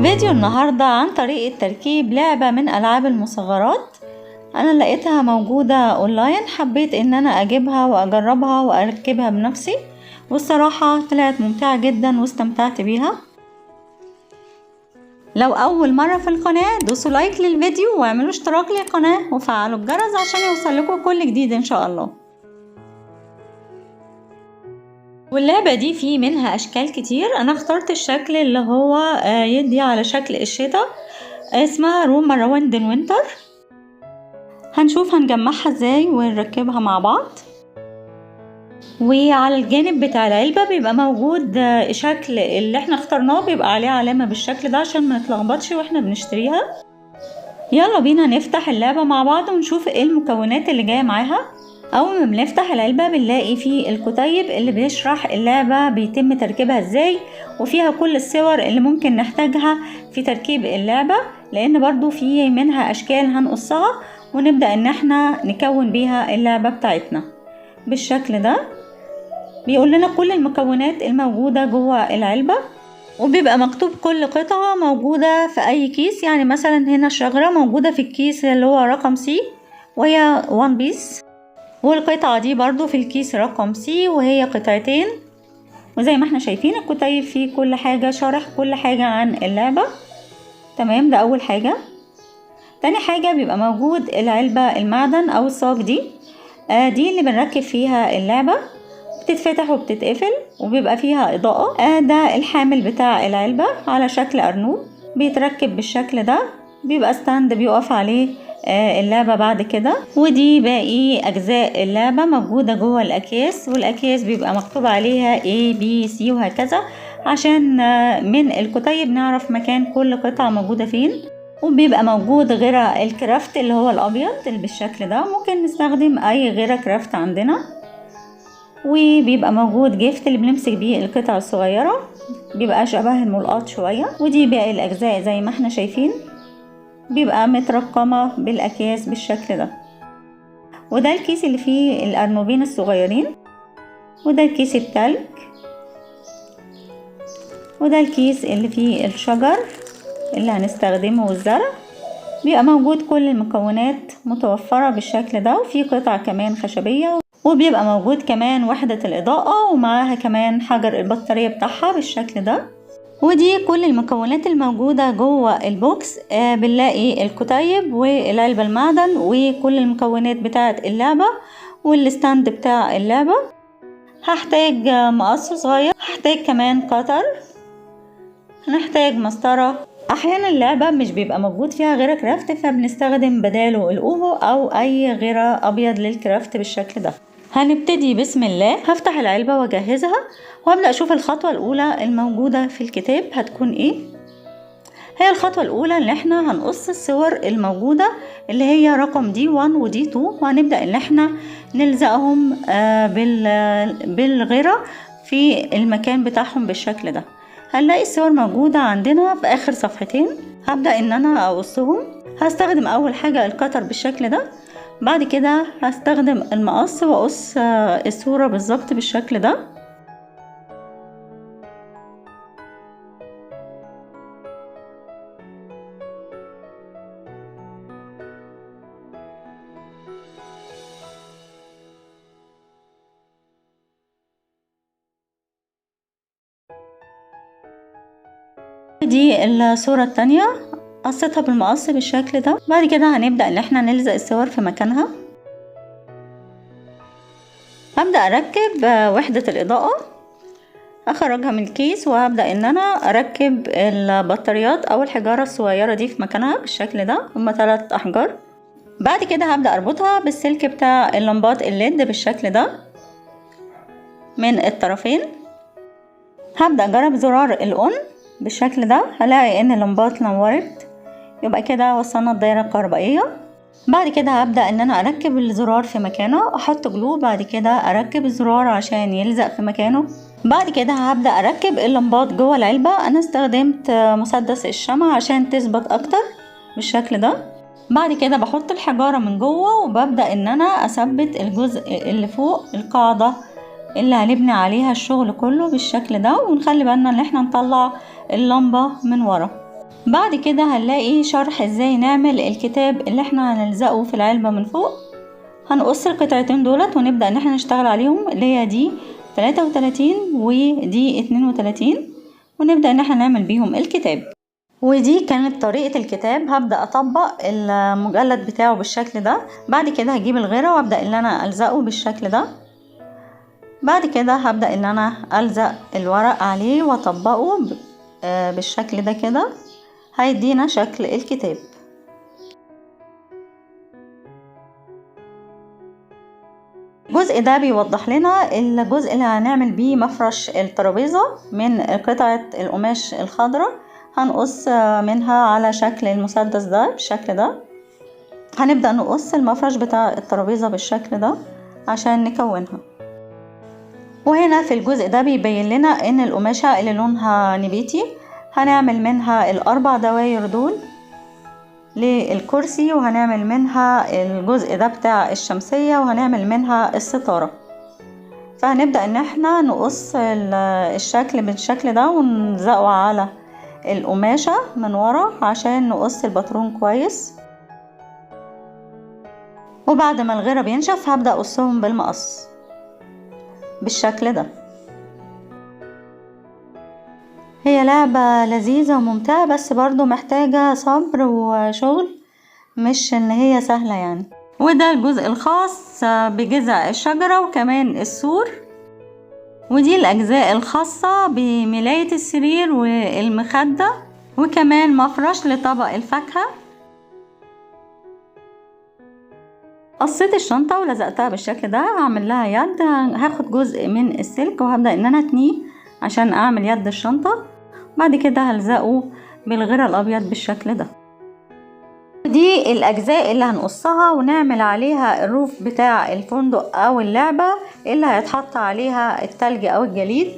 فيديو النهاردة عن طريقة تركيب لعبة من ألعاب المصغرات. أنا لقيتها موجودة أونلاين، حبيت إن أنا أجيبها وأجربها وأركبها بنفسي، والصراحة طلعت ممتعة جدا واستمتعت بيها. لو أول مرة في القناة دوسوا لايك للفيديو واعملوا اشتراك للقناة وفعلوا الجرس عشان يوصلكوا كل جديد إن شاء الله. واللعبة دي في منها أشكال كتير، أنا اخترت الشكل اللي هو يدي على شكل الشتاء، اسمها روم اراوند وينتر. هنشوف هنجمعها ازاي ونركبها مع بعض. وعلى الجانب بتاع العلبة بيبقى موجود شكل اللي احنا اخترناه، بيبقى عليه علامة بالشكل ده عشان ما نتلخبطش واحنا بنشتريها. يلا بينا نفتح اللعبة مع بعض ونشوف ايه المكونات اللي جاية معاها. اول ما بنفتح العلبة بنلاقي فيه الكتيب اللي بيشرح اللعبة بيتم تركيبها ازاي، وفيها كل الصور اللي ممكن نحتاجها في تركيب اللعبة، لان برضو في منها اشكال هنقصها ونبدأ ان احنا نكون بيها اللعبة بتاعتنا بالشكل ده. بيقول لنا كل المكونات الموجودة جوه العلبة، وبيبقى مكتوب كل قطعة موجودة في اي كيس. يعني مثلا هنا الشجرة موجودة في الكيس اللي هو رقم سي وهي 1 بيس، والقطعة دي برضو في الكيس رقم سي وهي قطعتين. وزي ما احنا شايفين الكتيب فيه كل حاجة، شرح كل حاجة عن اللعبة. تمام، ده اول حاجة. تاني حاجة بيبقى موجود العلبة المعدن او الصاج دي دي اللي بنركب فيها اللعبة، بتتفتح وبتتقفل وبيبقى فيها اضاءة. ده الحامل بتاع العلبة على شكل ارنوب، بيتركب بالشكل ده، بيبقى ستاند بيقف عليه اللعبة بعد كده. ودي باقي اجزاء اللعبة موجودة جوه الاكياس، والاكياس بيبقى مكتوب عليها A B C وهكذا، عشان من الكتيب نعرف مكان كل قطعة موجودة فين. وبيبقى موجود غيره الكرافت اللي هو الابيض اللي بالشكل ده، ممكن نستخدم اي غيره كرافت عندنا. وبيبقى موجود جيفت اللي بنمسك بيه القطع الصغيرة، بيبقى شبه الملقاط شوية. ودي باقي الاجزاء زي ما احنا شايفين، بيبقى مترقمة بالاكياس بالشكل ده. وده الكيس اللي فيه الارنوبين الصغيرين، وده الكيس التلج، وده الكيس اللي فيه الشجر اللي هنستخدمه والزرع. بيبقى موجود كل المكونات متوفرة بالشكل ده، وفي قطع كمان خشبية، وبيبقى موجود كمان وحدة الإضاءة ومعاها كمان حجر البطارية بتاعها بالشكل ده. ودي كل المكونات الموجودة جوه البوكس. بنلاقي الكتيب والعلبة المعدن وكل المكونات بتاعة اللعبة والستاند بتاع اللعبة. هحتاج مقص صغير، هحتاج كمان قطر، هنحتاج مسطرة. احيانا اللعبة مش بيبقى موجود فيها غيره كرافت، فبنستخدم بداله الاوفو او اي غيره ابيض للكرافت بالشكل ده. هنبتدي بسم الله. هفتح العلبة واجهزها وابدأ اشوف الخطوة الاولى الموجودة في الكتاب هتكون ايه. هي الخطوة الاولى اللي احنا هنقص الصور الموجودة اللي هي رقم دي 1 ودي 2، وهنبدأ ان احنا نلزقهم بالغيرة في المكان بتاعهم بالشكل ده. هنلاقي الصور موجودة عندنا في اخر صفحتين. هبدأ ان انا اقصهم. هستخدم اول حاجة القطر بالشكل ده، بعد كده هستخدم المقص واقص الصورة بالظبط بالشكل ده. دي الصورة التانية قصيتها بالمقص بالشكل ده. بعد كده هنبدأ ان احنا نلزق الصور في مكانها. هبدأ اركب وحدة الاضاءة، اخرجها من الكيس وهبدأ ان انا اركب البطاريات او الحجارة الصغيرة دي في مكانها بالشكل ده. هما 3 احجار. بعد كده هبدأ اربطها بالسلك بتاع اللمبات الليد بالشكل ده من الطرفين. هبدأ اجرب زرار الاون بالشكل ده، هلاقي ان اللمبات نورت، يبقى كده وصلنا الدايرة الكهربائية. بعد كده هبدأ ان انا اركب الزرار في مكانه، احط جلو، بعد كده اركب الزرار عشان يلزق في مكانه. بعد كده هبدأ اركب اللمبات جوه العلبة. انا استخدمت مسدس الشمع عشان تثبت اكتر بالشكل ده. بعد كده بحط الحجارة من جوه وببدأ ان انا اثبت الجزء اللي فوق القاعدة اللي هنبني عليها الشغل كله بالشكل ده. ونخلي بالنا ان احنا نطلع اللمبة من ورا. بعد كده هنلاقي شرح ازاي نعمل الكتاب اللي احنا هنلزقه في العلبة من فوق. هنقص القطعتين دولت ونبدأ ان احنا نشتغل عليهم، اللي هي دي 33 ودي 32، ونبدأ ان احنا نعمل بيهم الكتاب. ودي كانت طريقة الكتاب. هبدأ اطبق المجلد بتاعه بالشكل ده. بعد كده هجيب الغيرة وابدأ ان انا الزقه بالشكل ده. بعد كده هبدأ ان انا الزق الورق عليه واطبقه بالشكل ده كده، هيدينا شكل الكتاب. الجزء ده بيوضح لنا الجزء اللي هنعمل بيه مفرش الترابيزة من قطعة القماش الخضراء. هنقص منها على شكل المسدس ده بالشكل ده. هنبدأ نقص المفرش بتاع الترابيزة بالشكل ده عشان نكونها. وهنا في الجزء ده بيبين لنا ان القماشة اللي لونها نبيتي هنعمل منها الاربع دواير دول للكرسي، وهنعمل منها الجزء ده بتاع الشمسية، وهنعمل منها الستارة. فهنبدأ ان احنا نقص الشكل بالشكل ده ونلزقه على القماشة من ورا عشان نقص الباترون كويس. وبعد ما الغيرة بينشف هبدأ اقصهم بالمقص بالشكل ده. هي لعبة لذيذة وممتعة، بس برضو محتاجة صبر وشغل، مش ان هي سهلة يعني. وده الجزء الخاص بجذع الشجرة وكمان السور. ودي الأجزاء الخاصة بملاية السرير والمخدة وكمان مفرش لطبق الفاكهة. قصيت الشنطة ولزقتها بالشكل ده. هعمل لها يد. هاخد جزء من السلك وهبدأ ان انا اتنيه عشان اعمل يد الشنطة. بعد كده هلزقه بالغيرة الابيض بالشكل ده. دي الاجزاء اللي هنقصها ونعمل عليها الروف بتاع الفندق او اللعبة اللي هيتحط عليها التلج او الجليد.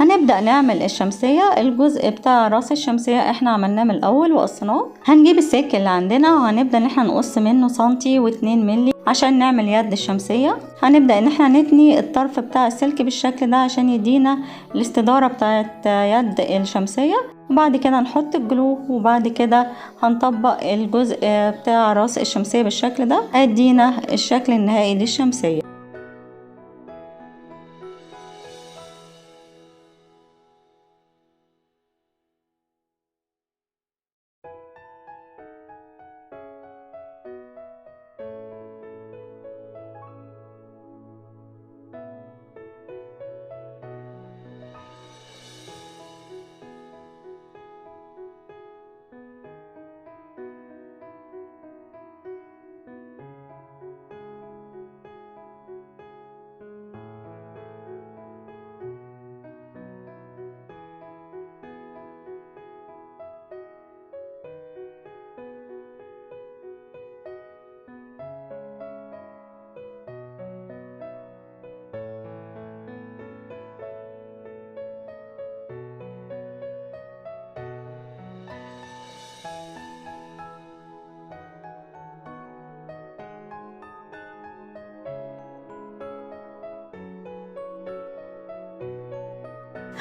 هنبدأ نعمل الشمسية. الجزء بتاع راس الشمسية احنا عملناه من الاول وقصناه. هنجيب السلك اللي عندنا وهنبدأ ان احنا نقص منه سنتي واتنين ملي عشان نعمل يد الشمسية. هنبدأ ان احنا نتني الطرف بتاع السلك بالشكل ده عشان يدينا الاستدارة بتاعت يد الشمسية. وبعد كده نحط الجلو، وبعد كده هنطبق الجزء بتاع راس الشمسية بالشكل ده، هيدينا الشكل النهائي للشمسية.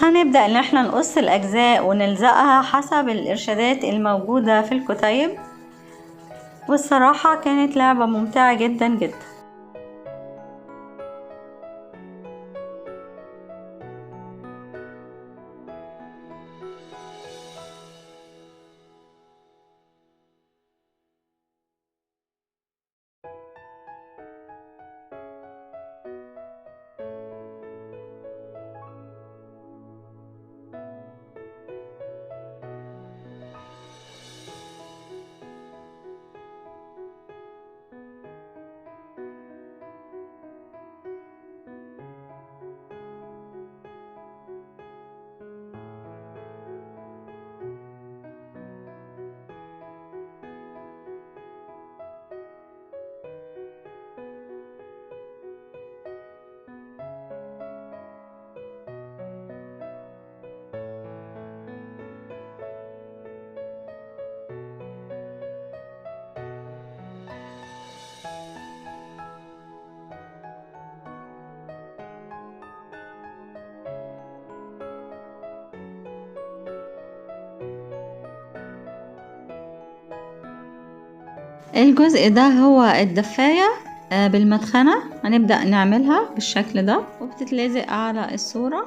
هنبدأ ان احنا نقص الاجزاء ونلزقها حسب الارشادات الموجودة في الكتيب. والصراحة كانت لعبة ممتعة جدا جدا. الجزء ده هو الدفاية بالمدخنة، هنبدأ نعملها بالشكل ده وبتتلزق على الصورة.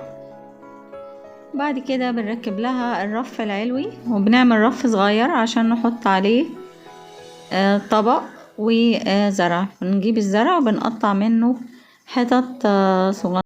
بعد كده بنركب لها الرف العلوي وبنعمل رف صغير عشان نحط عليه طبق وزرع. بنجيب الزرع وبنقطع منه حتت صغيرة.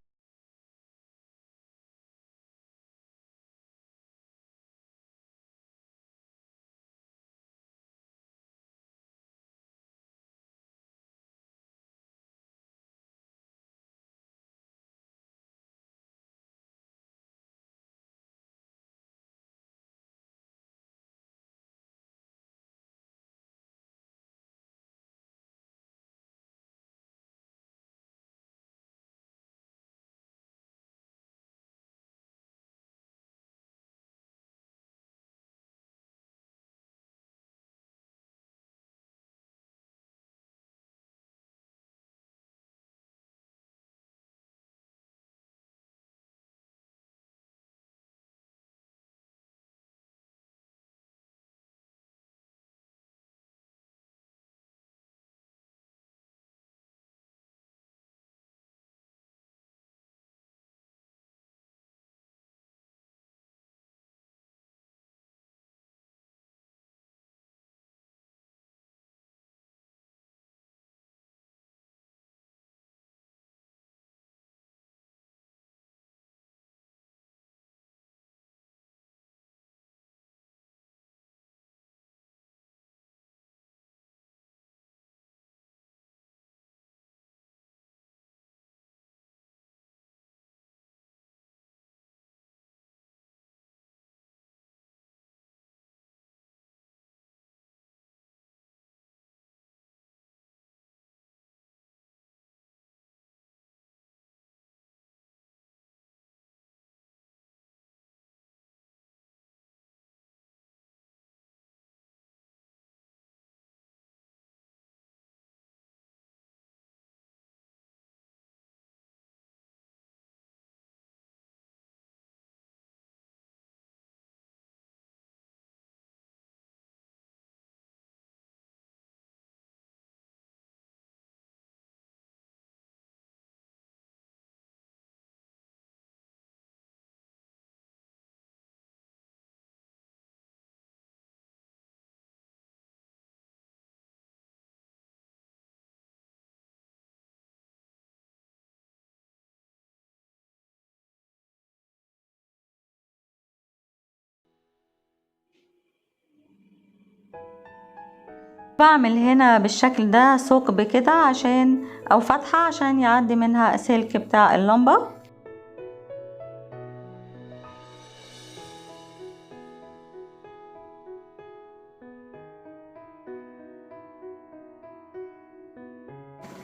بعمل هنا بالشكل ده ثقب كده عشان او فتحة عشان يعدي منها السلك بتاع اللمبة.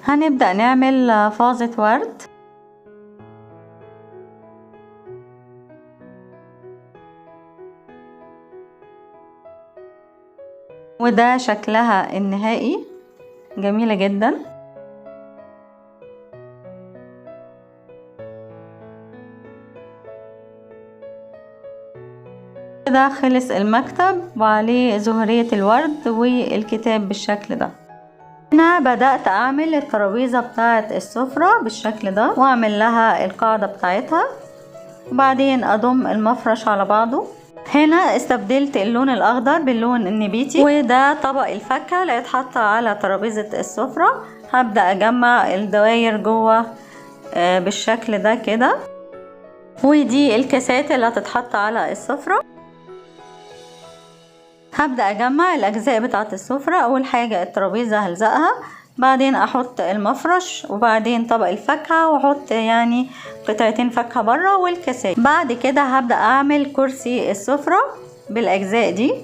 هنبدأ نعمل فازة ورد. وده شكلها النهائي، جميلة جدا. كده خلص المكتب وعليه زهرية الورد والكتاب بالشكل ده. هنا بدأت أعمل الترابيزة بتاعة السفرة بالشكل ده وأعمل لها القاعدة بتاعتها وبعدين أضم المفرش على بعضه. هنا استبدلت اللون الأخضر باللون النبيتي وده طبق الفاكهة اللي هيتحط على ترابيزة السفرة. هبدأ أجمع الدواير جوه بالشكل ده كده. ودي الكاسات اللي هتتحط على السفرة. هبدأ أجمع الأجزاء بتاعة السفرة. أول حاجة الترابيزة هلزقها، بعدين أحط المفرش وبعدين طبق الفاكهة وأحط يعني قطعتين فاكهة برا والكاسات. بعد كده هبدأ أعمل كرسي السفرة بالأجزاء دي.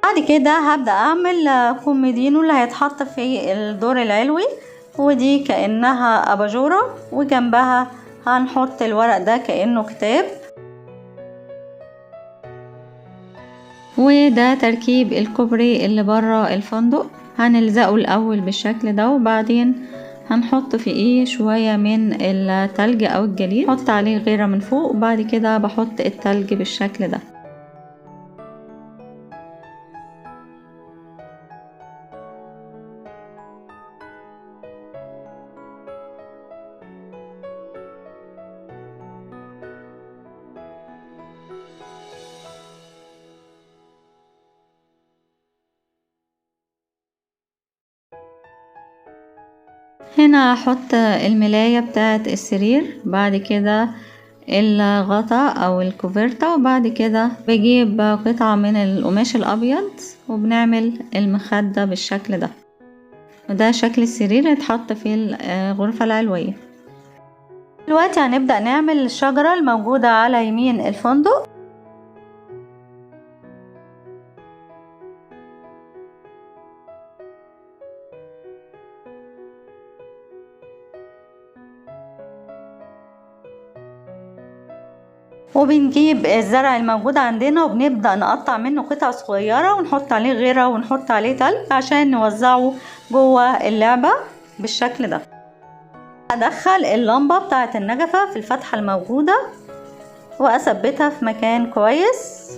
بعد كده هبدأ اعمل كوميدينو اللي هيتحط في الدور العلوي، ودي كأنها اباجورة وجنبها هنحط الورق ده كأنه كتاب. وده تركيب الكوبري اللي برا الفندق. هنلزقه الاول بالشكل ده، وبعدين هنحط فيه شوية من التلج او الجليد، نحط عليه غيرة من فوق، وبعد كده بحط التلج بالشكل ده. هنا هحط الملاية بتاعة السرير، بعد كده الغطاء او الكوفرتا، وبعد كده بجيب قطعة من القماش الابيض وبنعمل المخدة بالشكل ده. وده شكل السرير اللي اتحط في الغرفة العلوية. دلوقتي هنبدأ نعمل الشجرة الموجودة على يمين الفندق. وبنجيب الزرع الموجود عندنا وبنبدأ نقطع منه قطع صغيرة ونحط عليه غيرة ونحط عليه تلج عشان نوزعه جوه اللعبة بالشكل ده. ادخل اللمبة بتاعة النجفة في الفتحة الموجودة واثبتها في مكان كويس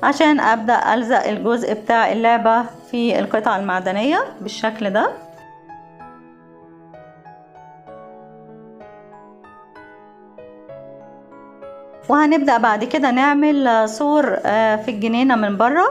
عشان ابدأ الزق الجزء بتاع اللعبة في القطعة المعدنية بالشكل ده. وهنبدأ بعد كده نعمل سور في الجنينة من بره.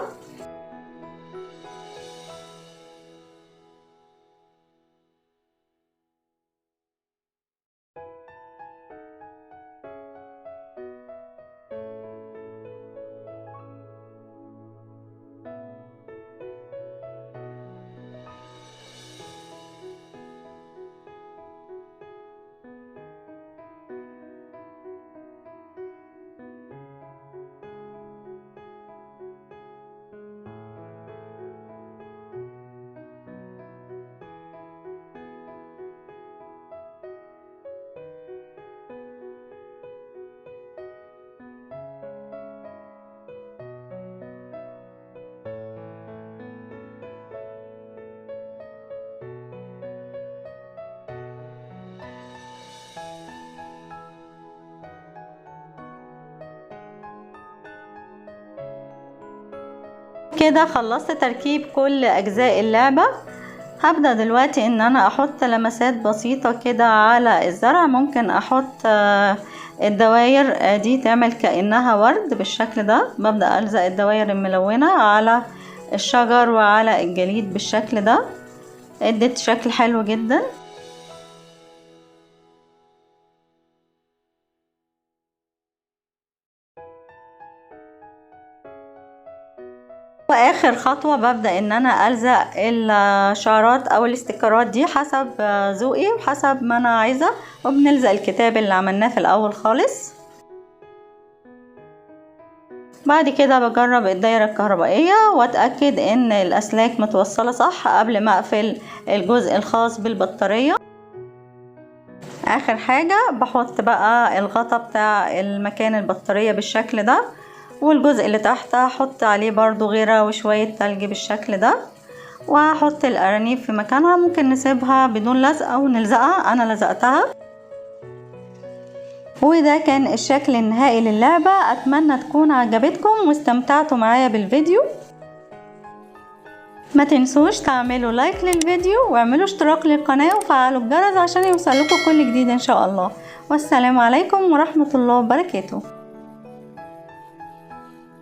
كده خلصت تركيب كل اجزاء اللعبة. هبدأ دلوقتي ان انا احط لمسات بسيطة كده على الزرع. ممكن احط الدواير دي تعمل كأنها ورد بالشكل ده. ببدأ الزق الدواير الملونة على الشجر وعلى الجليد بالشكل ده. ادت شكل حلو جدا. واخر خطوة ببدأ ان انا الزق الشعارات او الاستيكرات دي حسب ذوقي وحسب ما انا عايزة. وبنلزق الكتاب اللي عملناه في الاول خالص. بعد كده بجرب الدايرة الكهربائية واتأكد ان الاسلاك متوصلة صح قبل ما اقفل الجزء الخاص بالبطارية. اخر حاجة بحط بقى الغطا بتاع المكان البطارية بالشكل ده. والجزء اللي تحت هحط عليه برضو غيرة وشوية تلج بالشكل ده. وهحط الارانيب في مكانها. ممكن نسيبها بدون لزق او نلزقها. انا لزقتها. وده كان الشكل النهائي للعبة. اتمنى تكون عجبتكم واستمتعتوا معايا بالفيديو. ما تنسوش تعملوا لايك للفيديو واعملوا اشتراك للقناة وفعلوا الجرس عشان يوصلكوا كل جديد ان شاء الله. والسلام عليكم ورحمة الله وبركاته.